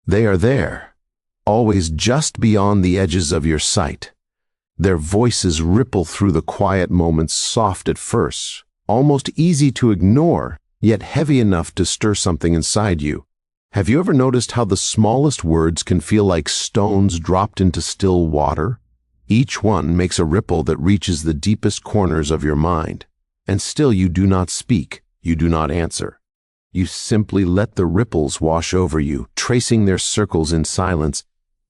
They are there, always just beyond the edges of your sight. Their voices ripple through the quiet moments, soft at first, almost easy to ignore, yet heavy enough to stir something inside you. Have you ever noticed how the smallest words can feel like stones dropped into still water? Each one makes a ripple that reaches the deepest corners of your mind. And still you do not speak, you do not answer. You simply let the ripples wash over you, tracing their circles in silence.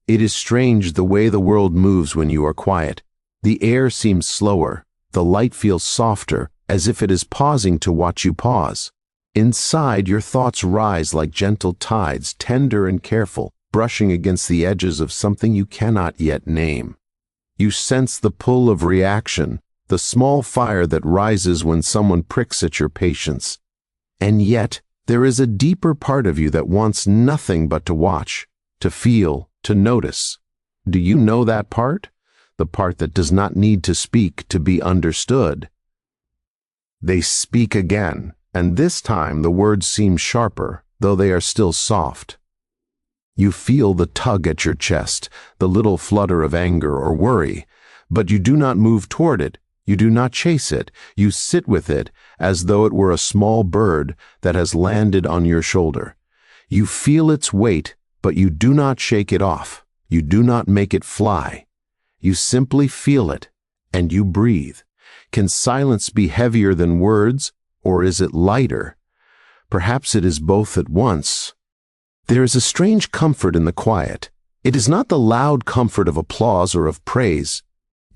It is strange the way the world moves when you are quiet. The air seems slower, the light feels softer, as if it is pausing to watch you pause. Inside, your thoughts rise like gentle tides, tender and careful, brushing against the edges of something you cannot yet name. You sense the pull of reaction, the small fire that rises when someone pricks at your patience. And yet, there is a deeper part of you that wants nothing but to watch, to feel, to notice. Do you know that part? The part that does not need to speak to be understood. They speak again, and this time the words seem sharper, though they are still soft. You feel the tug at your chest, the little flutter of anger or worry, but you do not move toward it. You do not chase it. You sit with it as though it were a small bird that has landed on your shoulder. You feel its weight, but you do not shake it off. You do not make it fly. You simply feel it, and you breathe. Can silence be heavier than words, or is it lighter? Perhaps it is both at once. There is a strange comfort in the quiet. It is not the loud comfort of applause or of praise.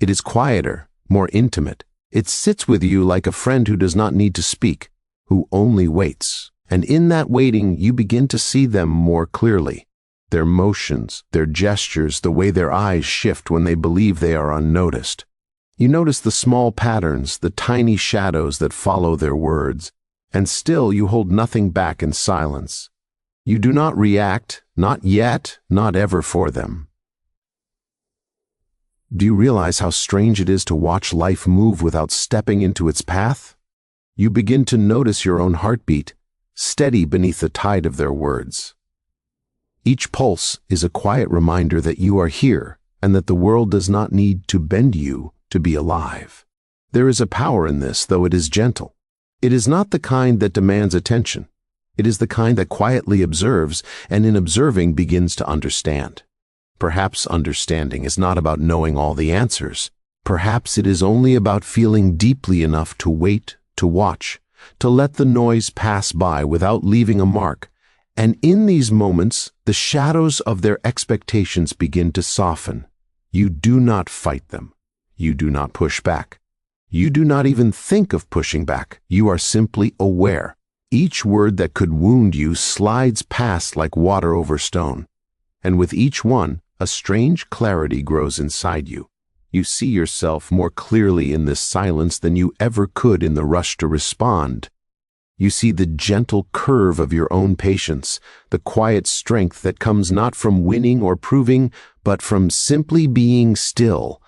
It is quieter, more intimate. It sits with you like a friend who does not need to speak, who only waits. And in that waiting, you begin to see them more clearly. Their motions, their gestures, the way their eyes shift when they believe they are unnoticed. You notice the small patterns, the tiny shadows that follow their words, and still you hold nothing back in silence. You do not react, not yet, not ever for them. Do you realize how strange it is to watch life move without stepping into its path? You begin to notice your own heartbeat, steady beneath the tide of their words. Each pulse is a quiet reminder that you are here and that the world does not need to bend you to be alive. There is a power in this, though it is gentle. It is not the kind that demands attention. It is the kind that quietly observes, and in observing begins to understand. Perhaps understanding is not about knowing all the answers. Perhaps it is only about feeling deeply enough to wait, to watch, to let the noise pass by without leaving a mark. And in these moments, the shadows of their expectations begin to soften. You do not fight them. You do not push back. You do not even think of pushing back. You are simply aware. Each word that could wound you slides past like water over stone. And with each one, a strange clarity grows inside you. You see yourself more clearly in this silence than you ever could in the rush to respond. You see the gentle curve of your own patience, the quiet strength that comes not from winning or proving, but from simply being still.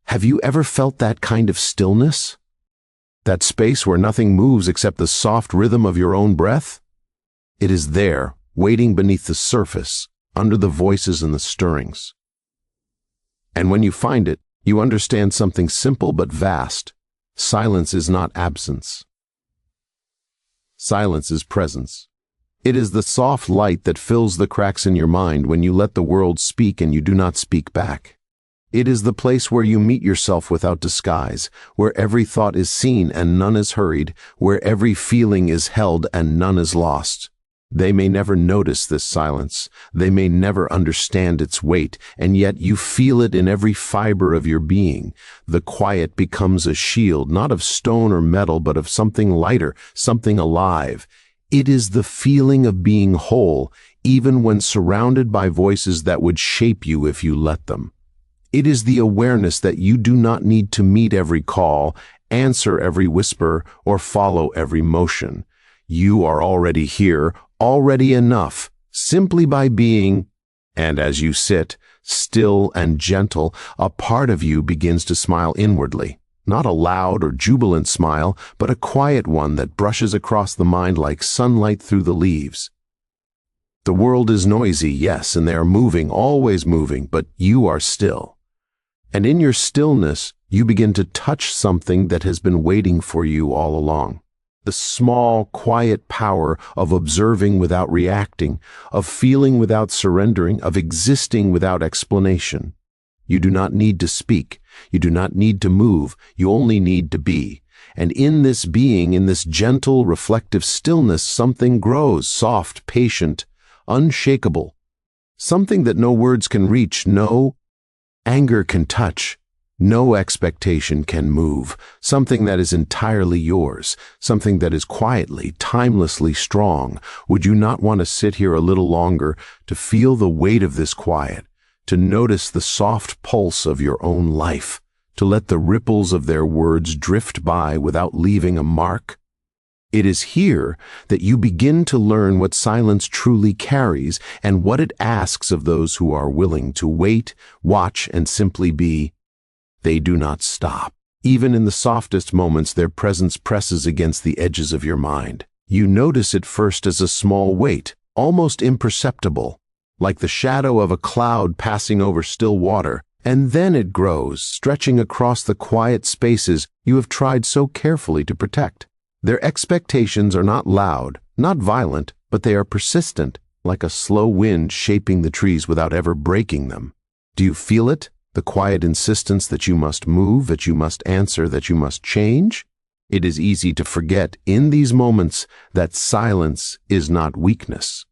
Have you ever felt that kind of stillness? That space where nothing moves except the soft rhythm of your own breath? It is there, waiting beneath the surface, under the voices and the stirrings. And when you find it, you understand something simple but vast. Silence is not absence. Silence is presence. It is the soft light that fills the cracks in your mind when you let the world speak and you do not speak back. It is the place where you meet yourself without disguise, where every thought is seen and none is hurried, where every feeling is held and none is lost. They may never notice this silence. They may never understand its weight, and yet you feel it in every fiber of your being. The quiet becomes a shield, not of stone or metal, but of something lighter, something alive. It is the feeling of being whole, even when surrounded by voices that would shape you if you let them. It is the awareness that you do not need to meet every call, answer every whisper, or follow every motion. You are already here, already enough, simply by being. And as you sit, still and gentle, a part of you begins to smile inwardly. Not a loud or jubilant smile, but a quiet one that brushes across the mind like sunlight through the leaves. The world is noisy, yes, and they are moving, always moving, but you are still. And in your stillness, you begin to touch something that has been waiting for you all along. The small, quiet power of observing without reacting, of feeling without surrendering, of existing without explanation. You do not need to speak. You do not need to move. You only need to be. And in this being, in this gentle, reflective stillness, something grows, soft, patient, unshakable. Something that no words can reach, no anger can touch, no expectation can move. Something that is entirely yours, something that is quietly, timelessly strong. Would you not want to sit here a little longer to feel the weight of this quiet, to notice the soft pulse of your own life, to let the ripples of their words drift by without leaving a mark? It is here that you begin to learn what silence truly carries and what it asks of those who are willing to wait, watch, and simply be. They do not stop. Even in the softest moments, their presence presses against the edges of your mind. You notice it first as a small weight, almost imperceptible, like the shadow of a cloud passing over still water, and then it grows, stretching across the quiet spaces you have tried so carefully to protect. Their expectations are not loud, not violent, but they are persistent, like a slow wind shaping the trees without ever breaking them. Do you feel it? The quiet insistence that you must move, that you must answer, that you must change? It is easy to forget in these moments that silence is not weakness,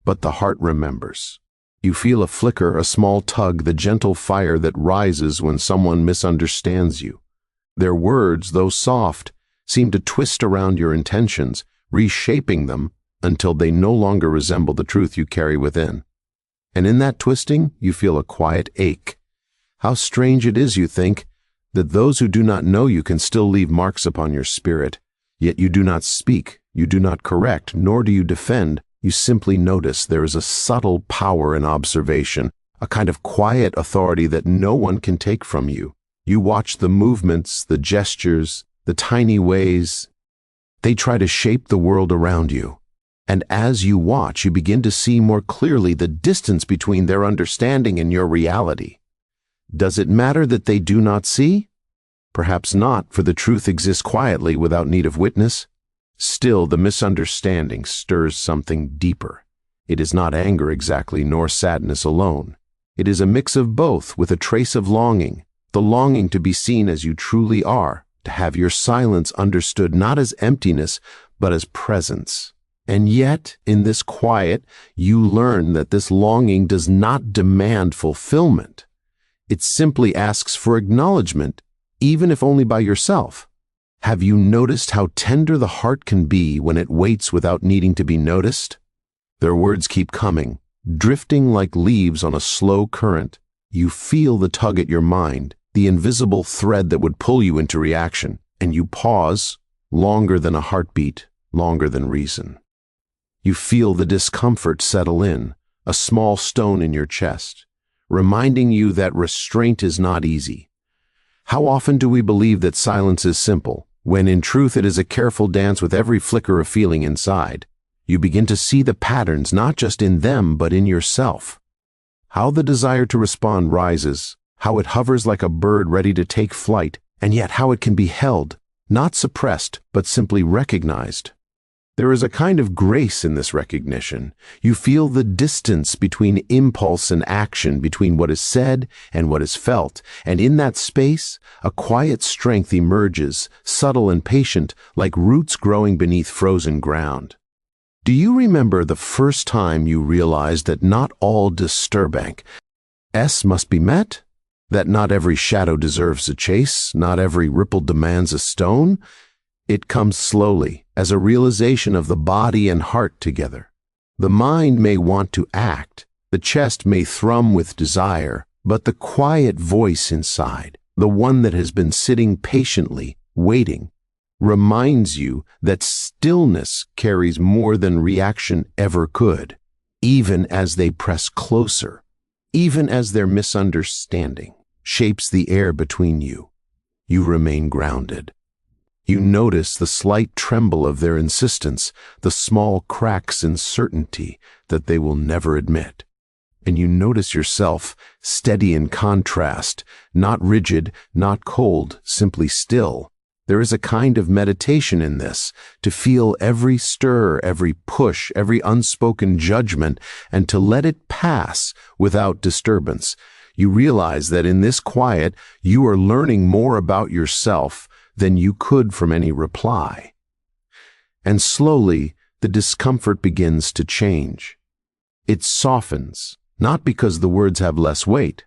but the heart remembers. You feel a flicker, a small tug, the gentle fire that rises when someone misunderstands you. Their words, though soft, seem to twist around your intentions, reshaping them until they no longer resemble the truth you carry within. And in that twisting, you feel a quiet ache. How strange it is, you think, that those who do not know you can still leave marks upon your spirit, yet you do not speak, you do not correct, nor do you defend. You simply notice there is a subtle power in observation, a kind of quiet authority that no one can take from you. You watch the movements, the gestures, the tiny ways they try to shape the world around you. And as you watch, you begin to see more clearly the distance between their understanding and your reality. Does it matter that they do not see? Perhaps not, for the truth exists quietly without need of witness. Still, the misunderstanding stirs something deeper. It is not anger exactly, nor sadness alone. It is a mix of both, with a trace of longing, the longing to be seen as you truly are, to have your silence understood not as emptiness, but as presence. And yet, in this quiet, you learn that this longing does not demand fulfillment. It simply asks for acknowledgement, even if only by yourself. Have you noticed how tender the heart can be when it waits without needing to be noticed? Their words keep coming, drifting like leaves on a slow current. You feel the tug at your mind, the invisible thread that would pull you into reaction, and you pause, longer than a heartbeat, longer than reason. You feel the discomfort settle in, a small stone in your chest, reminding you that restraint is not easy. How often do we believe that silence is simple, when in truth it is a careful dance with every flicker of feeling inside? You begin to see the patterns not just in them but in yourself. How the desire to respond rises, how it hovers like a bird ready to take flight, and yet how it can be held, not suppressed, but simply recognized. There is a kind of grace in this recognition. You feel the distance between impulse and action, between what is said and what is felt, and in that space, a quiet strength emerges, subtle and patient, like roots growing beneath frozen ground. Do you remember the first time you realized that not all disturbance must be met? That not every shadow deserves a chase, not every ripple demands a stone? It comes slowly, as a realization of the body and heart together. The mind may want to act, the chest may thrum with desire, but the quiet voice inside, the one that has been sitting patiently, waiting, reminds you that stillness carries more than reaction ever could, even as they press closer, even as their misunderstanding shapes the air between you. You remain grounded. You notice the slight tremble of their insistence, the small cracks in certainty that they will never admit. And you notice yourself, steady in contrast, not rigid, not cold, simply still. There is a kind of meditation in this, to feel every stir, every push, every unspoken judgment, and to let it pass without disturbance. You realize that in this quiet, you are learning more about yourself than you could from any reply. And slowly, the discomfort begins to change. It softens, not because the words have less weight,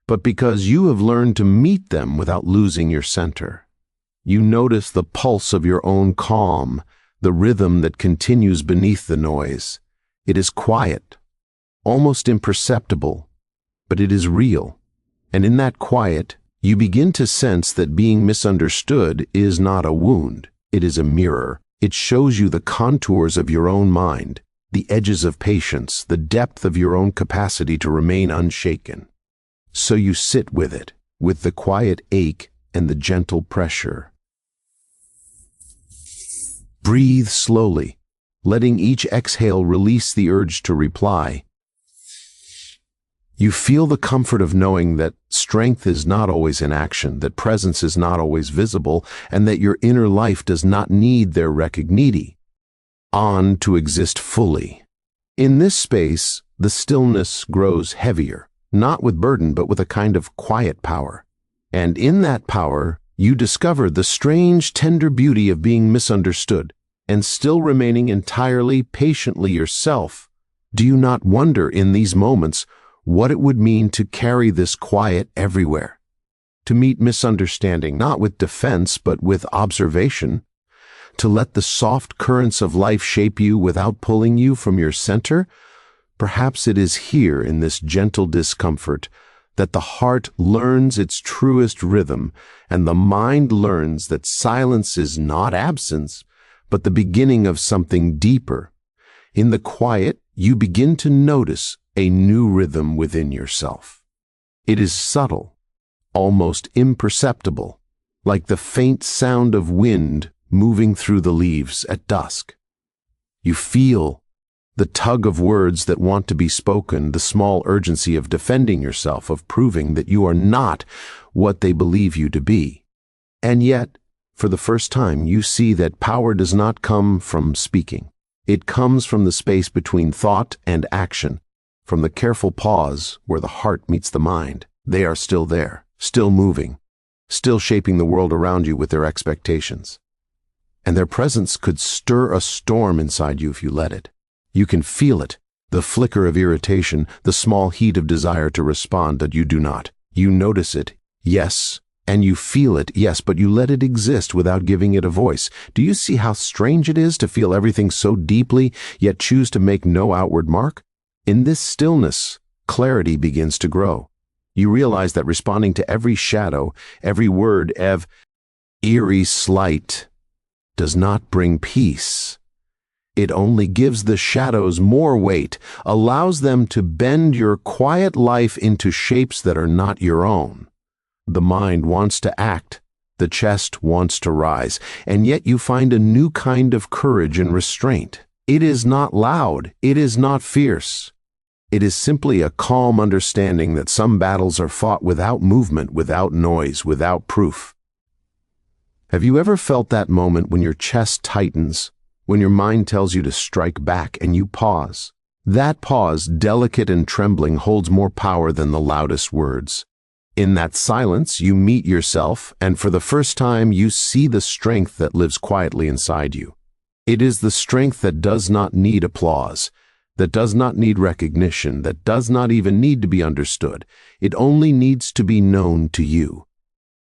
but because you have learned to meet them without losing your center. You notice the pulse of your own calm, the rhythm that continues beneath the noise. It is quiet, almost imperceptible, but it is real. And in that quiet, you begin to sense that being misunderstood is not a wound. It is a mirror. It shows you the contours of your own mind, the edges of patience, the depth of your own capacity to remain unshaken. So you sit with it, with the quiet ache and the gentle pressure. Breathe slowly, letting each exhale release the urge to reply. You feel the comfort of knowing that strength is not always in action, that presence is not always visible, and that your inner life does not need their recognition on to exist fully. In this space, the stillness grows heavier, not with burden, but with a kind of quiet power. And in that power, you discover the strange, tender beauty of being misunderstood and still remaining entirely, patiently yourself. Do you not wonder in these moments what it would mean to carry this quiet everywhere? To meet misunderstanding not with defense but with observation? To let the soft currents of life shape you without pulling you from your center? Perhaps it is here in this gentle discomfort that the heart learns its truest rhythm and the mind learns that silence is not absence, but the beginning of something deeper. In the quiet, you begin to notice a new rhythm within yourself. It is subtle, almost imperceptible, like the faint sound of wind moving through the leaves at dusk. You feel the tug of words that want to be spoken, the small urgency of defending yourself, of proving that you are not what they believe you to be. And yet, for the first time, you see that power does not come from speaking. It comes from the space between thought and action, from the careful pause where the heart meets the mind. They are still there, still moving, still shaping the world around you with their expectations. And their presence could stir a storm inside you if you let it. You can feel it, the flicker of irritation, the small heat of desire to respond that you do not. You notice it, yes, and you feel it, yes, but you let it exist without giving it a voice. Do you see how strange it is to feel everything so deeply, yet choose to make no outward mark? In this stillness, clarity begins to grow. You realize that responding to every shadow, every word, every eerie slight, does not bring peace. It only gives the shadows more weight, allows them to bend your quiet life into shapes that are not your own. The mind wants to act, the chest wants to rise, and yet you find a new kind of courage and restraint. It is not loud, it is not fierce. It is simply a calm understanding that some battles are fought without movement, without noise, without proof. Have you ever felt that moment when your chest tightens, when your mind tells you to strike back and you pause? That pause, delicate and trembling, holds more power than the loudest words. In that silence, you meet yourself, and for the first time, you see the strength that lives quietly inside you. It is the strength that does not need applause, that does not need recognition, that does not even need to be understood. It only needs to be known to you.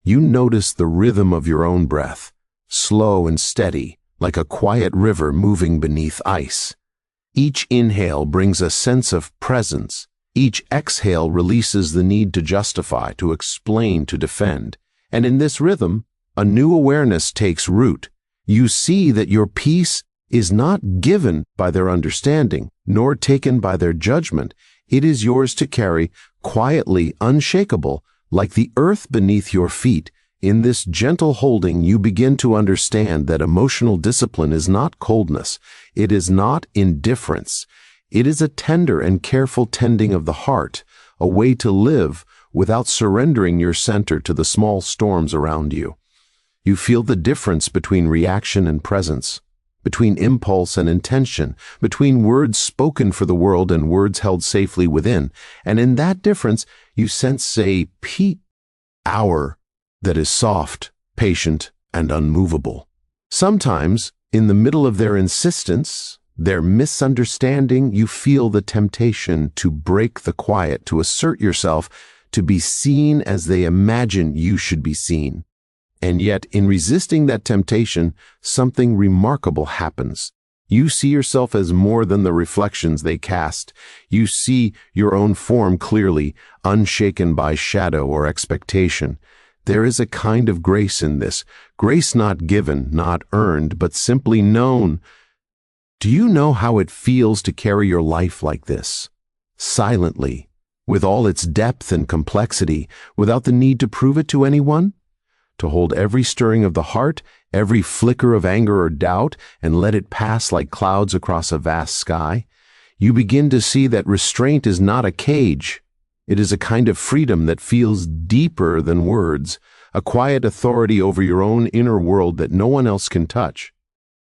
You notice the rhythm of your own breath, slow and steady, like a quiet river moving beneath ice. Each inhale brings a sense of presence. Each exhale releases the need to justify, to explain, to defend. And in this rhythm, a new awareness takes root. You see that your peace is not given by their understanding, nor taken by their judgment. It is yours to carry, quietly, unshakable, like the earth beneath your feet, In this gentle holding, you begin to understand that emotional discipline is not coldness. It is not indifference. It is a tender and careful tending of the heart, a way to live without surrendering your center to the small storms around you. You feel the difference between reaction and presence, between impulse and intention, between words spoken for the world and words held safely within. And in that difference, you sense a power that is soft, patient, and unmovable. Sometimes, in the middle of their insistence, their misunderstanding, you feel the temptation to break the quiet, to assert yourself, to be seen as they imagine you should be seen. And yet, in resisting that temptation, something remarkable happens. You see yourself as more than the reflections they cast. You see your own form clearly, unshaken by shadow or expectation. There is a kind of grace in this, grace not given, not earned, but simply known. Do you know how it feels to carry your life like this? Silently, with all its depth and complexity, without the need to prove it to anyone? To hold every stirring of the heart, every flicker of anger or doubt, and let it pass like clouds across a vast sky? You begin to see that restraint is not a cage. It is a kind of freedom that feels deeper than words, a quiet authority over your own inner world that no one else can touch.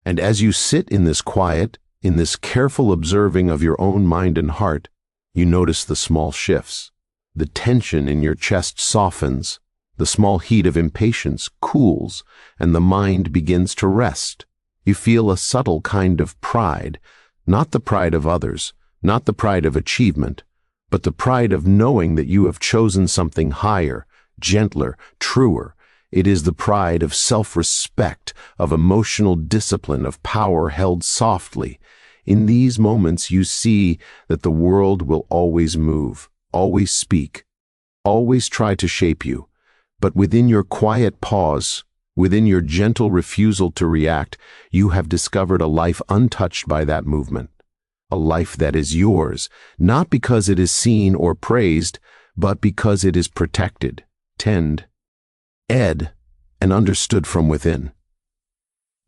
And as you sit in this quiet, in this careful observing of your own mind and heart, you notice the small shifts. The tension in your chest softens, the small heat of impatience cools, and the mind begins to rest. You feel a subtle kind of pride, not the pride of others, not the pride of achievement, but the pride of knowing that you have chosen something higher, gentler, truer. It is the pride of self-respect, of emotional discipline, of power held softly. In these moments you see that the world will always move, always speak, always try to shape you. But within your quiet pause, within your gentle refusal to react, you have discovered a life untouched by that movement. A life that is yours, not because it is seen or praised, but because it is protected, tended, and understood from within.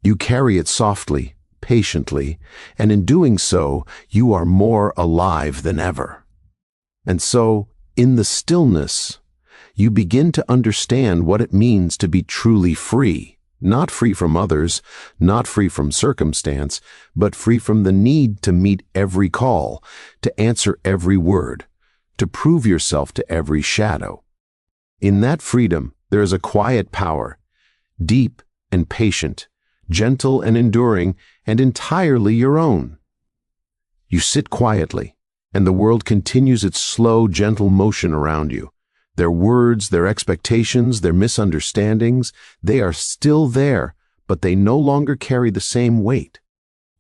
You carry it softly, patiently, and in doing so, you are more alive than ever. And so, in the stillness, you begin to understand what it means to be truly free. Not free from others, not free from circumstance, but free from the need to meet every call, to answer every word, to prove yourself to every shadow. In that freedom, there is a quiet power, deep and patient, gentle and enduring, and entirely your own. You sit quietly, and the world continues its slow, gentle motion around you. Their words, their expectations, their misunderstandings, they are still there, but they no longer carry the same weight.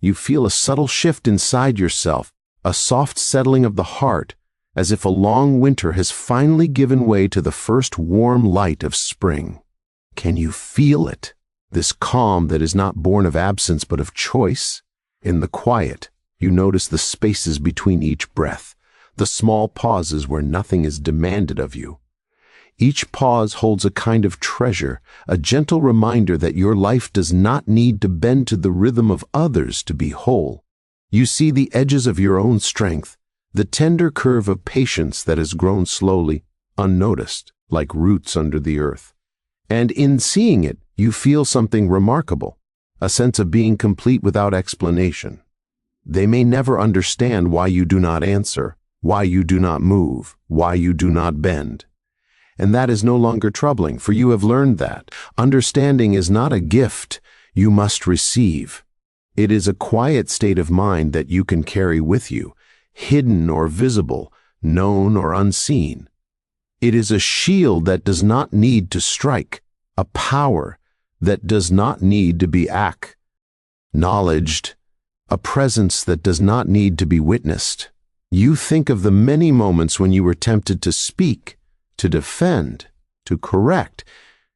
You feel a subtle shift inside yourself, a soft settling of the heart, as if a long winter has finally given way to the first warm light of spring. Can you feel it? This calm that is not born of absence but of choice? In the quiet, you notice the spaces between each breath, the small pauses where nothing is demanded of you. Each pause holds a kind of treasure, a gentle reminder that your life does not need to bend to the rhythm of others to be whole. You see the edges of your own strength, the tender curve of patience that has grown slowly, unnoticed, like roots under the earth. And in seeing it, you feel something remarkable, a sense of being complete without explanation. They may never understand why you do not answer, why you do not move, why you do not bend. And that is no longer troubling, for you have learned that understanding is not a gift you must receive. It is a quiet state of mind that you can carry with you, hidden or visible, known or unseen. It is a shield that does not need to strike, a power that does not need to be acknowledged, a presence that does not need to be witnessed. You think of the many moments when you were tempted to speak, to defend, to correct.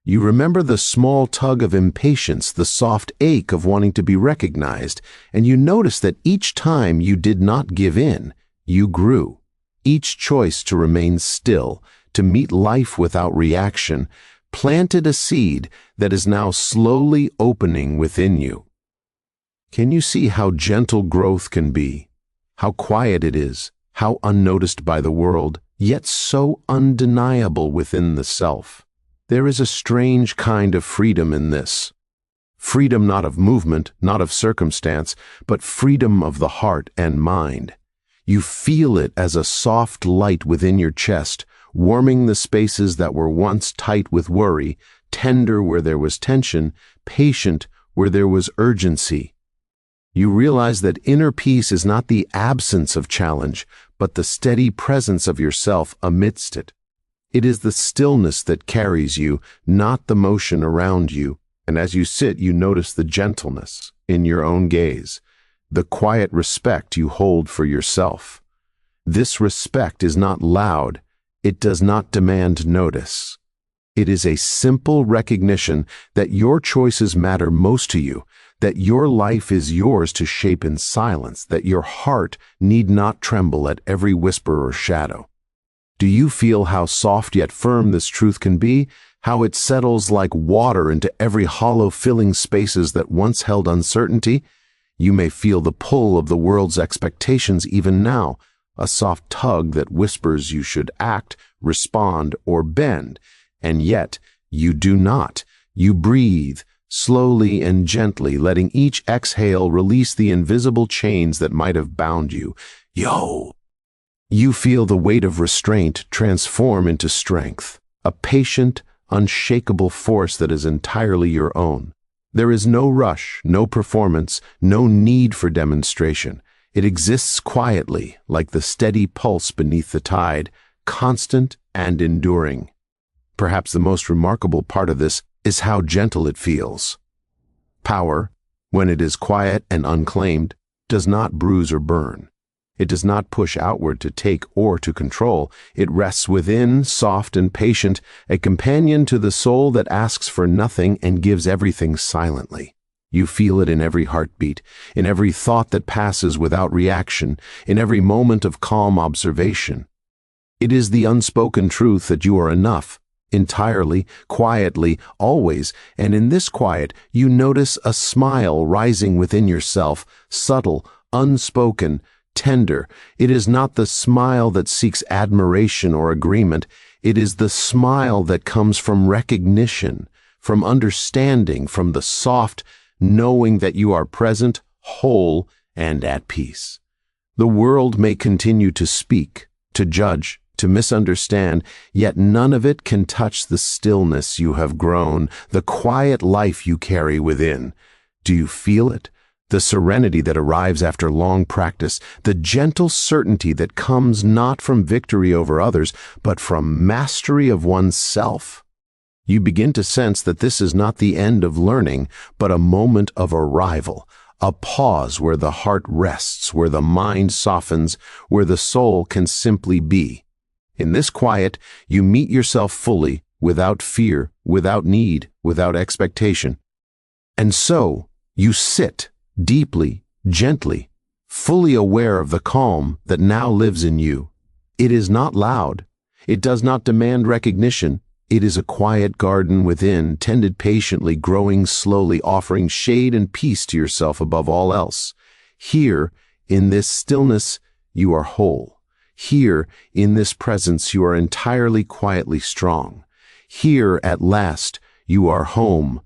You remember the small tug of impatience, the soft ache of wanting to be recognized, and you notice that each time you did not give in, you grew. Each choice to remain still, to meet life without reaction, planted a seed that is now slowly opening within you. Can you see how gentle growth can be? How quiet it is, how unnoticed by the world, yet so undeniable within the self. There is a strange kind of freedom in this. Freedom not of movement, not of circumstance, but freedom of the heart and mind. You feel it as a soft light within your chest, warming the spaces that were once tight with worry, tender where there was tension, patient where there was urgency. You realize that inner peace is not the absence of challenge, but the steady presence of yourself amidst it. It is the stillness that carries you, not the motion around you, and as you sit, you notice the gentleness in your own gaze, the quiet respect you hold for yourself. This respect is not loud. It does not demand notice. It is a simple recognition that your choices matter most to you, that your life is yours to shape in silence, that your heart need not tremble at every whisper or shadow. Do you feel how soft yet firm this truth can be? How it settles like water into every hollow filling spaces that once held uncertainty? You may feel the pull of the world's expectations even now, a soft tug that whispers you should act, respond, or bend, and yet you do not. You breathe, slowly and gently, letting each exhale release the invisible chains that might have bound you. You feel the weight of restraint transform into strength, a patient, unshakable force that is entirely your own. There is no rush, no performance, no need for demonstration. It exists quietly, like the steady pulse beneath the tide, constant and enduring. Perhaps the most remarkable part of this is how gentle it feels. Power, when it is quiet and unclaimed, does not bruise or burn. It does not push outward to take or to control. It rests within, soft and patient, a companion to the soul that asks for nothing and gives everything silently. You feel it in every heartbeat, in every thought that passes without reaction, in every moment of calm observation. It is the unspoken truth that you are enough, entirely, quietly, always, and in this quiet you notice a smile rising within yourself, subtle, unspoken, tender. It is not the smile that seeks admiration or agreement. It is the smile that comes from recognition, from understanding, from the soft knowing that you are present, whole, and at peace. The world may continue to speak, to judge, to misunderstand, yet none of it can touch the stillness you have grown, the quiet life you carry within. Do you feel it? The serenity that arrives after long practice, the gentle certainty that comes not from victory over others, but from mastery of oneself. You begin to sense that this is not the end of learning, but a moment of arrival, a pause where the heart rests, where the mind softens, where the soul can simply be. In this quiet, you meet yourself fully, without fear, without need, without expectation. And so, you sit, deeply, gently, fully aware of the calm that now lives in you. It is not loud. It does not demand recognition. It is a quiet garden within, tended patiently, growing slowly, offering shade and peace to yourself above all else. Here, in this stillness, you are whole. Here, in this presence, you are entirely quietly strong. Here, at last, you are home,